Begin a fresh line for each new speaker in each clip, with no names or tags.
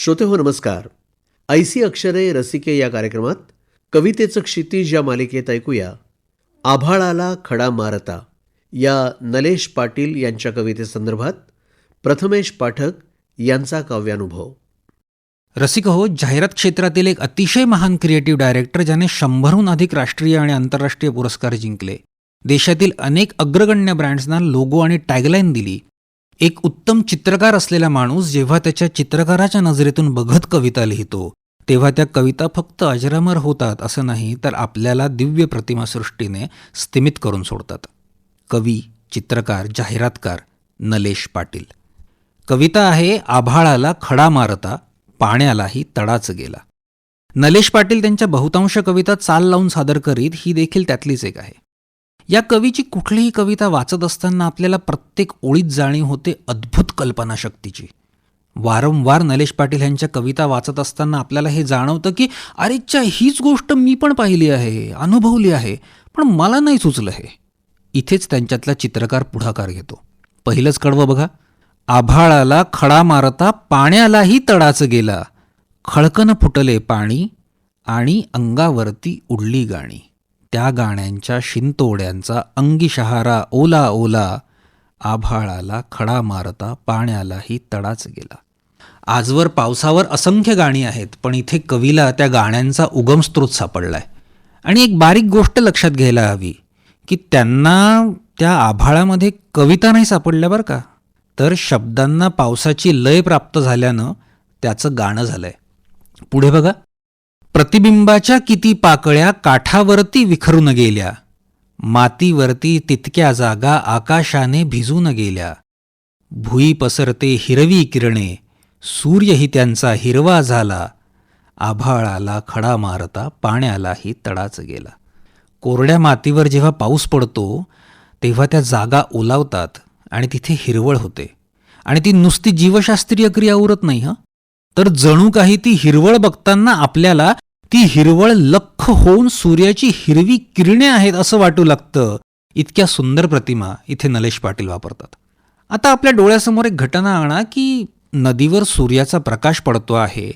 श्रोते हो नमस्कार. ऐसी अक्षरे रसिके या कार्यक्रमात कवितेचं क्षितिज या मालिकेत ऐकूया आभाळाला खडा मारता या नलेश पाटील यांच्या कवितेसंदर्भात प्रथमेश पाठक यांचा काव्यानुभव.
रसिक हो, जाहिरात क्षेत्रातील एक अतिशय महान क्रिएटिव्ह डायरेक्टर ज्याने 100हून अधिक राष्ट्रीय आणि आंतरराष्ट्रीय पुरस्कार जिंकले, देशातील अनेक अग्रगण्य ब्रँड्सना लोगो आणि टॅगलाईन दिली. एक उत्तम चित्रकार असलेला माणूस जेव्हा त्याच्या चित्रकाराच्या नजरेतून बघत कविता लिहितो तेव्हा त्या कविता फक्त अजरामर होतात असं नाही, तर आपल्याला दिव्य प्रतिमा सृष्टीने स्तिमित करून सोडतात. कवी, चित्रकार, जाहिरातकार नलेश पाटील. कविता आहे आभाळाला खडा मारता पाण्यालाही तडाच गेला. नलेश पाटील त्यांच्या बहुतांश कविता चाल लावून सादर करीत, ही देखील त्यातलीच एक आहे. या कवीची कुठलीही कविता वाचत असताना आपल्याला प्रत्येक ओळीत जाणीव होते अद्भुत कल्पनाशक्तीची. वारंवार नलेश पाटील यांच्या कविता वाचत असताना आपल्याला हे जाणवतं की अरेच्या, हीच गोष्ट मी पण पाहिली आहे, अनुभवली आहे, पण मला नाही सुचलं हे. इथेच त्यांच्यातला चित्रकार पुढाकार घेतो. पहिलंच कडवं बघा. आभाळाला खडा मारता पाण्यालाही तडाच गेला, खळकन फुटले पाणी आणि अंगावरती उडली गाणी. त्या गाण्यांच्या शिंतोड्यांचा अंगी शहारा ओला ओला, आभाळाला खडा मारता पाण्यालाही तडाच गेला. आजवर पावसावर असंख्य गाणी आहेत, पण इथे कवीला त्या गाण्यांचा उगमस्त्रोत सापडलाय. आणि एक बारीक गोष्ट लक्षात घ्यायला हवी की त्यांना त्या आभाळामध्ये कविता नाही सापडल्या बरं का, तर शब्दांना पावसाची लय प्राप्त झाल्यानं त्याचं गाणं झालंय. पुढे बघा. प्रतिबिंबाच्या किती पाकळ्या काठावरती विखरून गेल्या, मातीवरती तितक्या जागा आकाशाने भिजून गेल्या. भुई पसरते हिरवी किरणे, सूर्यही त्यांचा हिरवा झाला, आभाळाला खडा मारता पाण्यालाही तडाच गेला. कोरड्या मातीवर जेव्हा पाऊस पडतो तेव्हा त्या जागा ओलावतात आणि तिथे हिरवळ होते. आणि ती नुसती जीवशास्त्रीय क्रिया उरत नाही तर जणू काही ती हिरवळ बघताना आपल्याला ती हिरवळ लख्ख होऊन सूर्याची हिरवी किरणे आहेत असं वाटू लागतं. इतक्या सुंदर प्रतिमा इथे नलेश पाटील वापरतात. आता आपल्या डोळ्यासमोर एक घटना आणा की नदीवर सूर्याचा प्रकाश पडतो आहे.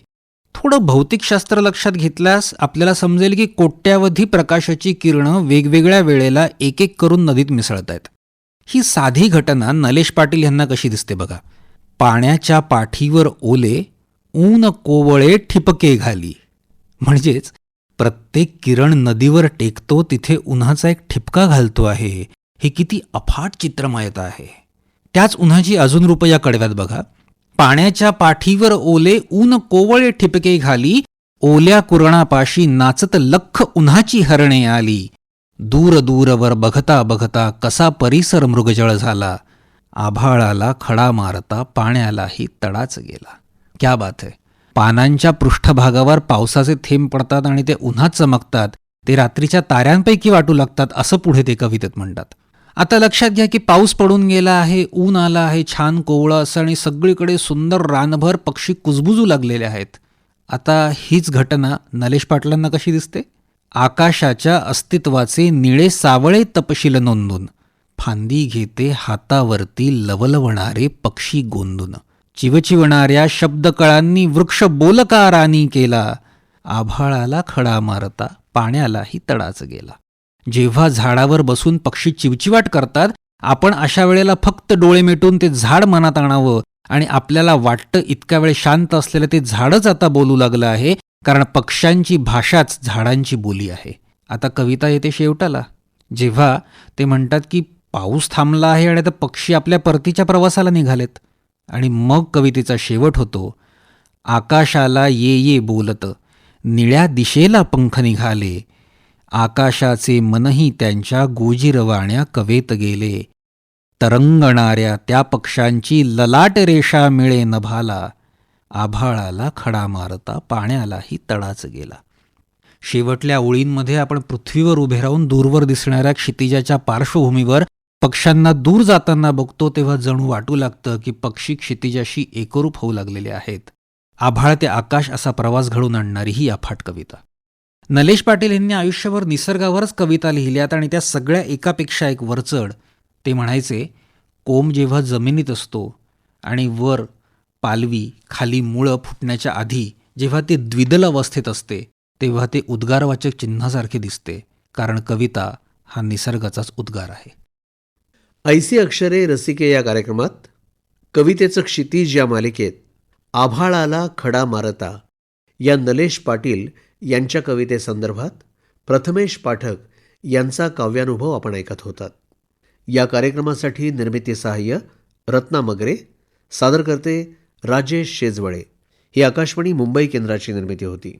थोडं भौतिकशास्त्र लक्षात घेतल्यास आपल्याला समजेल की कोट्यावधी प्रकाशाची किरणं वेगवेगळ्या वेळेला एक एक करून नदीत मिसळत आहेत. ही साधी घटना नलेश पाटील यांना कशी दिसते बघा. पाण्याच्या पाठीवर ओले, ऊन कोवळे ठिपके घाली. म्हणजेच प्रत्येक किरण नदीवर टेकतो तिथे उन्हाचा एक ठिपका घालतो आहे. हे किती अफाट चित्रमयता आहे. त्याच उन्हाची अजून रूप या कडव्यात बघा. पाण्याच्या पाठीवर ओले, ऊन कोवळे ठिपके घाली, ओल्या कुरणापाशी नाचत लख्ख उन्हाची हरणे आली. दूर दूरवर बघता बघता कसा परिसर मृगजळ झाला, आभाळाला खडा मारता पाण्यालाही तडाच गेला. क्या बात है. पानांच्या पृष्ठभागावर पावसाचे थेंब पडतात आणि ते उन्हात चमकतात, ते रात्रीच्या ताऱ्यांपैकी वाटू लागतात असं पुढे ते कवितेत म्हणतात. आता लक्षात घ्या की पाऊस पडून गेला आहे, ऊन आला आहे छान कोवळं असं, आणि सगळीकडे सुंदर रानभर पक्षी कुजबुजू लागलेले आहेत. आता हीच घटना नलेश पाटलांना कशी दिसते. आकाशाच्या अस्तित्वाचे निळे सावळे तपशील नोंदून, फांदी घेते हातावरती लवलवणारे पक्षी गोंदून. चिवचिवणाऱ्या शब्दकळांनी वृक्ष बोलकारानी केला, आभाळाला खडा मारता पाण्यालाही तडाच गेला. जेव्हा झाडावर बसून पक्षी चिवचिवाट करतात, आपण अशा वेळेला फक्त डोळे मिटून ते झाड मनात आणावं आणि आपल्याला वाटतं इतक्या वेळ शांत असलेलं ते झाडच आता बोलू लागलं आहे, कारण पक्ष्यांची भाषाच झाडांची बोली आहे. आता कविता येते शेवटाला, जेव्हा ते म्हणतात की पाऊस थांबला आहे आणि आता पक्षी आपल्या परतीच्या प्रवासाला निघालेत. आणि मग कवितेचा शेवट होतो. आकाशाला ये ये बोलत, निळ्या दिशेला पंख निघाले, आकाशाचे मनही त्यांच्या गोजिरवाण्या कवेत गेले. तरंगणाऱ्या त्या पक्ष्यांची ललाट रेषा मिळे नभाला, आभाळाला खडा मारता पाण्यालाही तडाच गेला. शेवटल्या ओळींमध्ये आपण पृथ्वीवर उभे राहून दूरवर दिसणाऱ्या क्षितिजाच्या पार्श्वभूमीवर पक्ष्यांना दूर जाताना बघतो तेव्हा जणू वाटू लागतं की पक्षी क्षितिजाशी एकरूप होऊ लागलेले आहेत. आभाळ ते आकाश असा प्रवास घडवून आणणारी ही अफाट कविता. नलेश पाटील यांनी आयुष्यभर निसर्गावरच कविता लिहिल्यात आणि त्या सगळ्या एकापेक्षा एक वरचढ. ते म्हणायचे, कोंब जेव्हा जमिनीत असतो आणि वर पालवी खाली मुळं फुटण्याच्या आधी जेव्हा ते द्विदल अवस्थेत असते तेव्हा ते उद्गारवाचक चिन्हासारखे दिसते, कारण कविता हा निसर्गाचाच उद्गार आहे.
ऐसी अक्षरे रसिके या कार्यक्रमात कवितेचं क्षितिज या मालिकेत आभाळाला खडा मारता या नलेश पाटील यांच्या कवितेसंदर्भात प्रथमेश पाठक यांचा काव्यानुभव आपण ऐकत होतात. या कार्यक्रमासाठी निर्मिती सहाय्य रत्ना मगरे, सादर करते राजेश शेजवळे. ही आकाशवाणी मुंबई केंद्राची निर्मिती होती.